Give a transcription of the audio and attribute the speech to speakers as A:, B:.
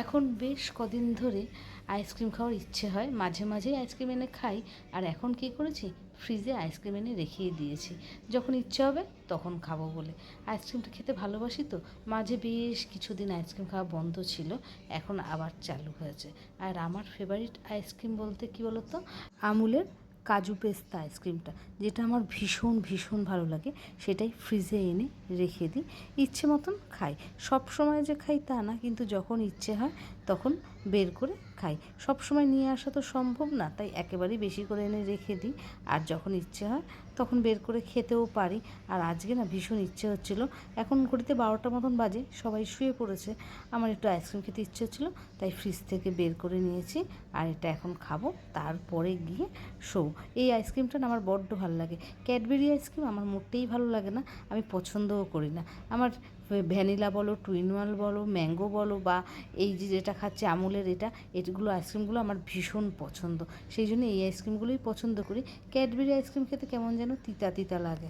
A: এখন বেশ কদিন ধরে আইসক্রিম খাওয়ার ইচ্ছে হয়, মাঝে মাঝেই আইসক্রিম এনে খাই। আর এখন কী করেছি, ফ্রিজে আইসক্রিম এনে রেখেই দিয়েছি, যখন ইচ্ছে হবে তখন খাবো বলে। আইসক্রিমটা খেতে ভালোবাসি তো, মাঝে বেশ কিছুদিন আইসক্রিম খাওয়া বন্ধ ছিল, এখন আবার চালু হয়েছে। আর আমার ফেভারিট আইসক্রিম বলতে কী বলতো, আমুলের কাজু পেস্তা আইসক্রিমটা, যেটা আমার ভীষণ ভীষণ ভালো লাগে, সেটাই ফ্রিজে এনে রেখে দিই, ইচ্ছে মতন খাই। সব সময় যে খাই তা না, কিন্তু যখন ইচ্ছে হয় তখন বের করে খাই। সব সময় নিয়ে আসা তো সম্ভব না, তাই একেবারেই বেশি করে এনে রেখে দিই। আর যখন ইচ্ছে হয় তখন বের করে খেতেও পারি। আর আজকে না ভীষণ ইচ্ছে হচ্ছিল, এখন ঘড়িতে 12টা মতন বাজে, সবাই শুয়ে পড়েছে, আমার একটু আইসক্রিম খেতে ইচ্ছে হচ্ছিলো, তাই ফ্রিজ থেকে বের করে নিয়েছি। আর এটা এখন খাবো, তারপরে গিয়ে শোবো। এই আইসক্রিমটা না আমার বড্ড ভালো লাগে। ক্যাডবেরি আইসক্রিম আমার মোটেই ভালো লাগে না, আমি পছন্দও করি না। আমার ভ্যানিলা বলো, টুইনওয়াল বলো, ম্যাঙ্গো বলো, বা এই যে যেটা খাচ্ছে আমুলের এগুলো আইসক্রিমগুলো আমার ভীষণ পছন্দ। সেই জন্য এই আইসক্রিমগুলোই পছন্দ করি। ক্যাডবেরি আইসক্রিম খেতে কেমন যেন তিতা তিতা লাগে।